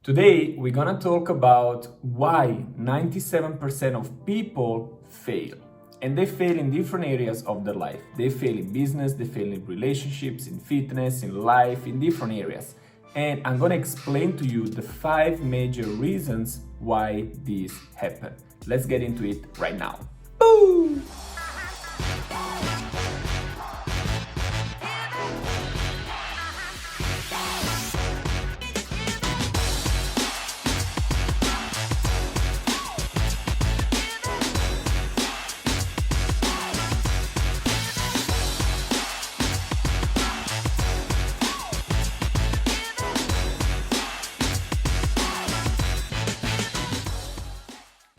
Today, we're gonna talk about why 97% of people fail. And they fail in different areas of their life. They fail in business, they fail in relationships, in fitness, in life, in different areas. And I'm gonna explain to you the 5 major reasons why this happened. Let's get into it right now. Boom!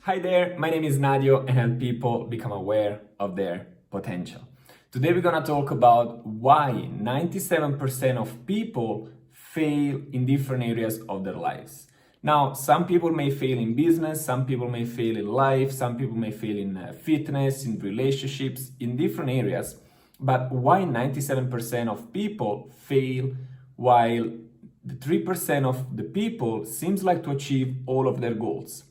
Hi there, my name is Nadio and I help people become aware of their potential. Today we're gonna talk about why 97% of people fail in different areas of their lives. Now, some people may fail in business, some people may fail in life, some people may fail in fitness, in relationships, in different areas. But why 97% of people fail while the 3% of the people seems like to achieve all of their goals?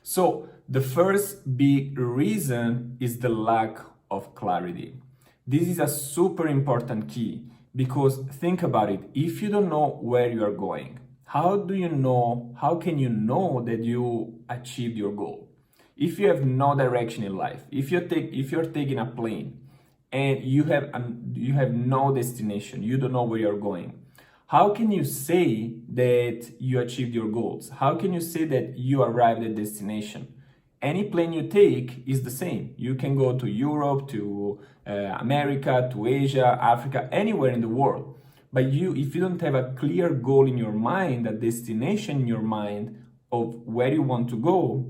So the first big reason is the lack of clarity. This is a super important key because think about it. If you don't know where you are going, how can you know that you achieved your goal? If you have no direction in life, if you're taking a plane and you have no destination, you don't know where you're going, how can you say that you achieved your goals? How can you say that you arrived at destination? Any plane you take is the same. You can go to Europe, to America, to Asia, Africa, anywhere in the world. But if you don't have a clear goal in your mind, a destination in your mind of where you want to go,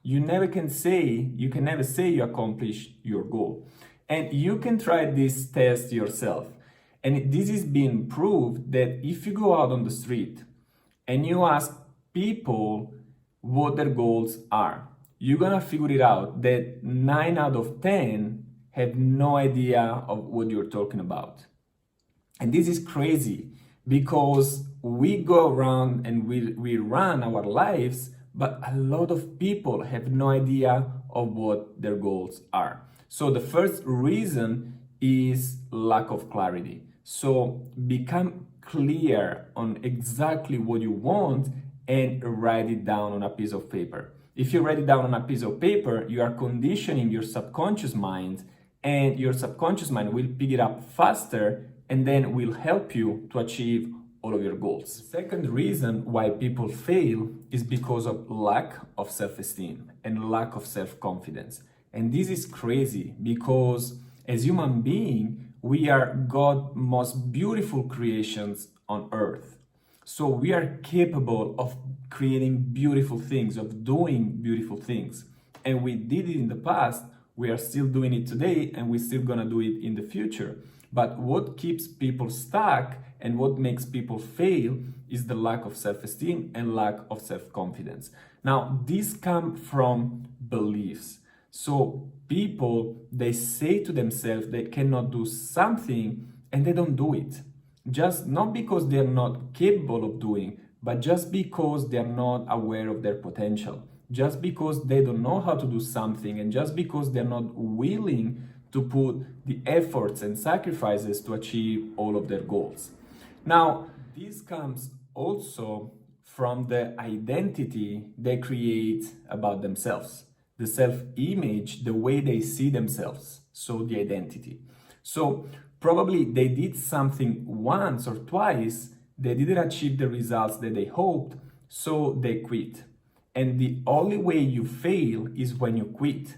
you can never say you accomplished your goal. And you can try this test yourself. And this is being proved that if you go out on the street and you ask people what their goals are, you're gonna figure it out that 9 out of 10 have no idea of what you're talking about. And this is crazy because we go around and we run our lives, but a lot of people have no idea of what their goals are. So the first reason is lack of clarity. So become clear on exactly what you want and write it down on a piece of paper. If you write it down on a piece of paper, you are conditioning your subconscious mind, and your subconscious mind will pick it up faster and then will help you to achieve all of your goals. The second reason why people fail is because of lack of self-esteem and lack of self-confidence. And this is crazy because as human beings, we are God's most beautiful creations on earth. So we are capable of creating beautiful things, of doing beautiful things. And we did it in the past, we are still doing it today, and we're still gonna do it in the future. But what keeps people stuck and what makes people fail is the lack of self-esteem and lack of self-confidence. Now, these come from beliefs. So people, they say to themselves they cannot do something and they don't do it. Just not because they're not capable of doing, but just because they're not aware of their potential. Just because they don't know how to do something and just because they're not willing to put the efforts and sacrifices to achieve all of their goals. Now, this comes also from the identity they create about themselves. The self-image, the way they see themselves, so the identity. So probably they did something once or twice, they didn't achieve the results that they hoped, so they quit. And the only way you fail is when you quit.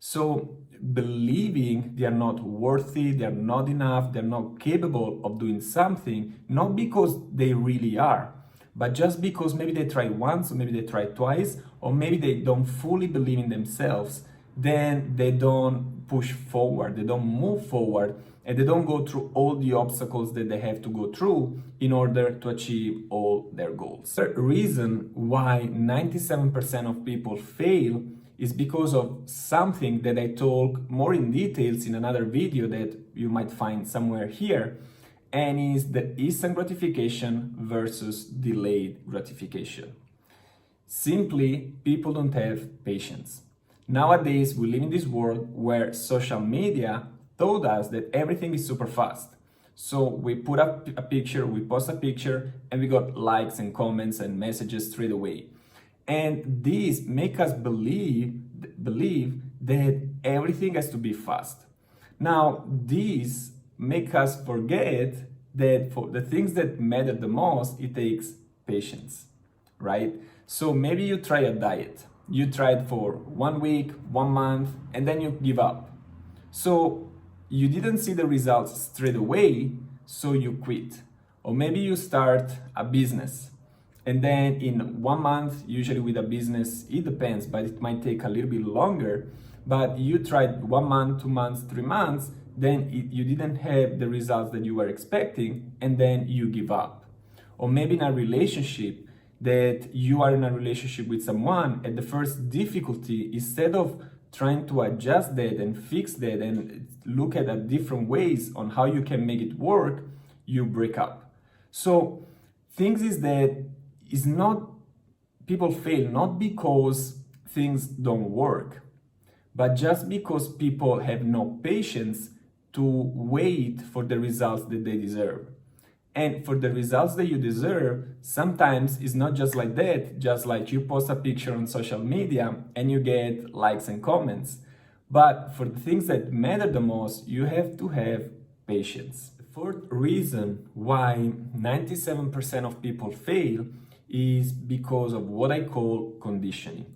So believing they are not worthy, they're not enough, they're not capable of doing something, not because they really are, but just because maybe they tried once, or maybe they tried twice, or maybe they don't fully believe in themselves, then they don't push forward, they don't move forward, and they don't go through all the obstacles that they have to go through in order to achieve all their goals. The reason why 97% of people fail is because of something that I talk more in details in another video that you might find somewhere here. and is the instant gratification versus delayed gratification. Simply, people don't have patience. Nowadays, we live in this world where social media told us that everything is super fast. So we put up a picture, we post a picture, and we got likes and comments and messages straight away. And these make us believe that everything has to be fast. Now, these make us forget that for the things that matter the most, it takes patience, right? So maybe you try a diet. You try it for 1 week, 1 month, and then you give up. So you didn't see the results straight away, so you quit. Or maybe you start a business, and then in 1 month, usually with a business, it depends, but it might take a little bit longer. But you tried 1 month, 2 months, 3 months, then you didn't have the results that you were expecting, and then you give up. Or maybe in a relationship, that you are in a relationship with someone, at the first difficulty, instead of trying to adjust that and fix that and look at different ways on how you can make it work, you break up. So things is that is not, people fail not because things don't work, but just because people have no patience to wait for the results that they deserve. And for the results that you deserve, sometimes it's not just like that, just like you post a picture on social media and you get likes and comments. But for the things that matter the most, you have to have patience. The fourth reason why 97% of people fail is because of what I call conditioning.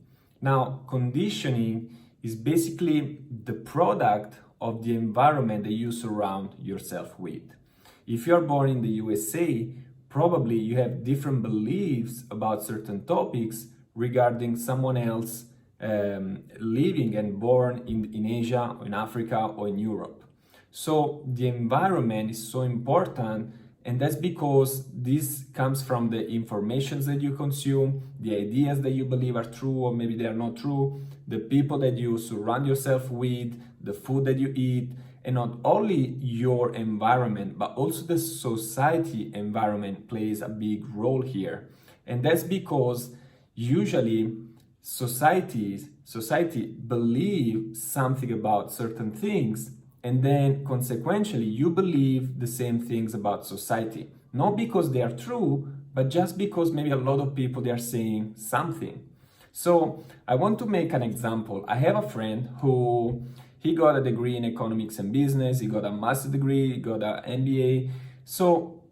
Now, conditioning is basically the product of the environment that you surround yourself with. If you're born in the USA, probably you have different beliefs about certain topics regarding someone else living and born in Asia, or in Africa, or in Europe. So the environment is so important, and that's because this comes from the information that you consume, the ideas that you believe are true or maybe they are not true, the people that you surround yourself with, the food that you eat, and not only your environment, but also the society environment plays a big role here. And that's because usually society believe something about certain things, and then consequentially you believe the same things about society. Not because they are true, but just because maybe a lot of people, they are saying something. So I want to make an example. I have a friend who he got a degree in economics and business, he got a master's degree, he got an MBA. So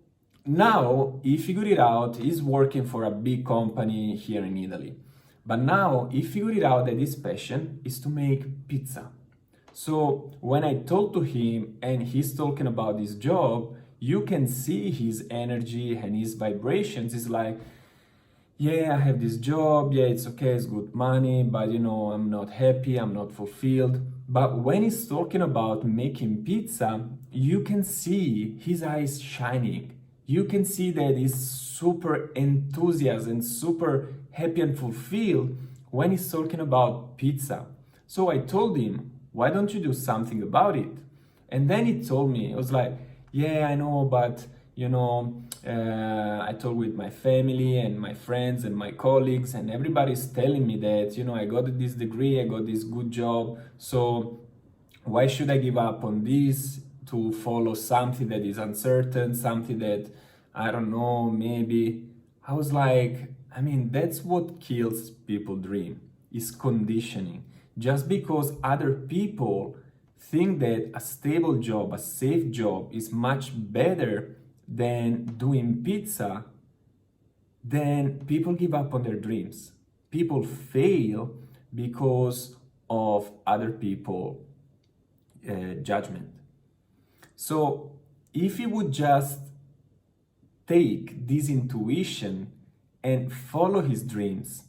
now he figured it out, he's working for a big company here in Italy. But now he figured it out that his passion is to make pizza. So when I talk to him and he's talking about his job, you can see his energy and his vibrations. It's like, yeah, I have this job, yeah, it's okay, it's good money, but I'm not happy, I'm not fulfilled. But when he's talking about making pizza, you can see his eyes shining. You can see that he's super enthusiastic and super happy and fulfilled when he's talking about pizza. So I told him, why don't you do something about it? And then he told me, it was like, yeah, I know, but I talk with my family and my friends and my colleagues, and everybody's telling me that, I got this degree, I got this good job, so why should I give up on this to follow something that is uncertain, something that, I don't know, maybe. I was like, that's what kills people dream, is conditioning. Just because other people think that a stable job, a safe job is much better than doing pizza, then people give up on their dreams. People fail because of other people's judgment. So if you would just take this intuition and follow his dreams,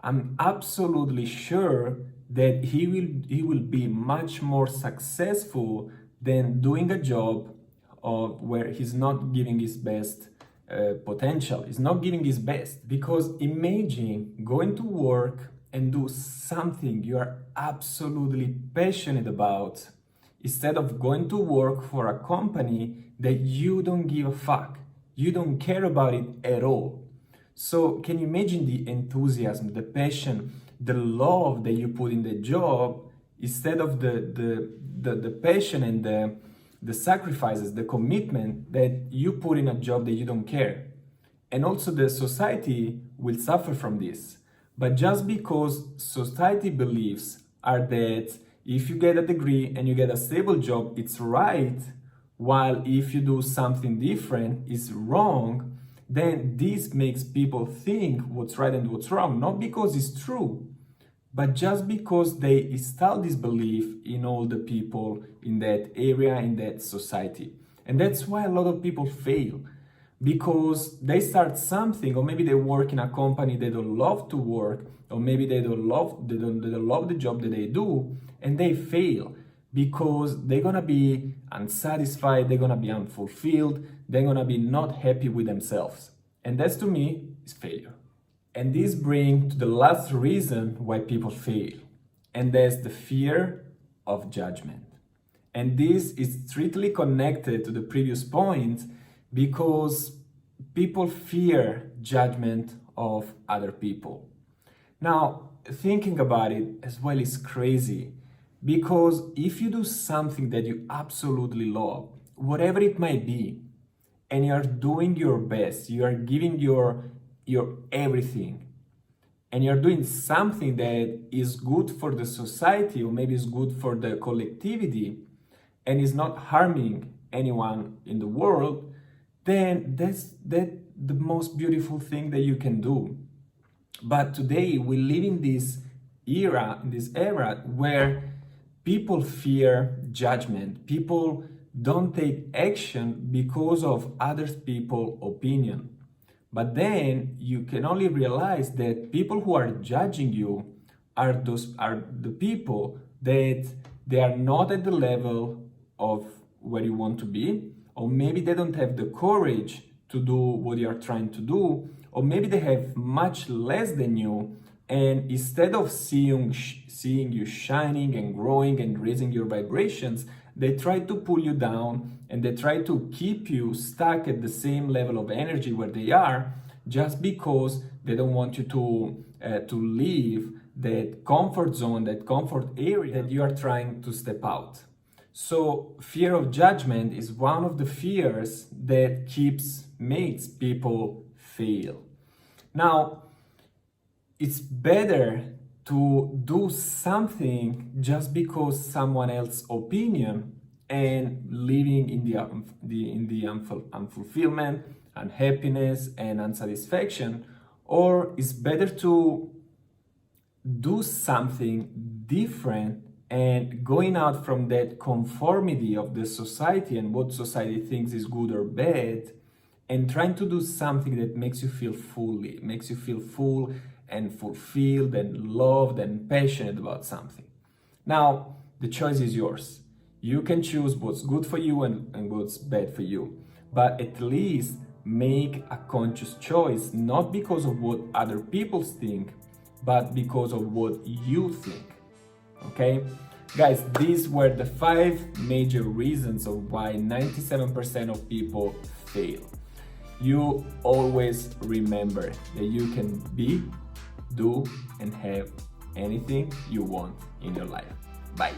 I'm absolutely sure that he will be much more successful than doing a job where he's not giving his best potential. He's not giving his best, because imagine going to work and do something you are absolutely passionate about. instead of going to work for a company that you don't give a fuck. You don't care about it at all. So can you imagine the enthusiasm, the passion, the love that you put in the job instead of the passion and the sacrifices, the commitment that you put in a job that you don't care? And also the society will suffer from this. But just because society beliefs are that if you get a degree and you get a stable job, it's right, while if you do something different, it's wrong, then this makes people think what's right and what's wrong, not because it's true, but just because they install this belief in all the people in that area, in that society. And that's why a lot of people fail, because they start something, or maybe they work in a company they don't love to work, or maybe they don't love the job that they do, and they fail because they're gonna be unsatisfied, they're gonna be unfulfilled, they're gonna be not happy with themselves. And that's, to me, is failure. And this brings to the last reason why people fail, and that's the fear of judgment. And this is strictly connected to the previous point, because people fear judgment of other people. Now, thinking about it as well is crazy, because if you do something that you absolutely love, whatever it might be, and you are doing your best, you are giving your everything, and you're doing something that is good for the society, or maybe is good for the collectivity, and is not harming anyone in the world, then that's the most beautiful thing that you can do. But today we live in this era where people fear judgment. People don't take action because of other people's opinion. But then you can only realize that people who are judging you are the people that they are not at the level of where you want to be, or maybe they don't have the courage to do what you are trying to do, or maybe they have much less than you, and instead of seeing you shining and growing and raising your vibrations, they try to pull you down, and they try to keep you stuck at the same level of energy where they are, just because they don't want you to leave that comfort zone, that comfort area that you are trying to step out. So fear of judgment is one of the fears that makes people fail. Now, it's better to do something just because someone else's opinion and living in the unfulfillment, unhappiness, and unsatisfaction, or it's better to do something different and going out from that conformity of the society and what society thinks is good or bad, and trying to do something that makes you feel full and fulfilled and loved and passionate about something. Now, the choice is yours. You can choose what's good for you and what's bad for you, but at least make a conscious choice, not because of what other people think, but because of what you think. Okay? Guys, these were the 5 major reasons of why 97% of people fail. You always remember that you can be, do, and have anything you want in your life. Bye.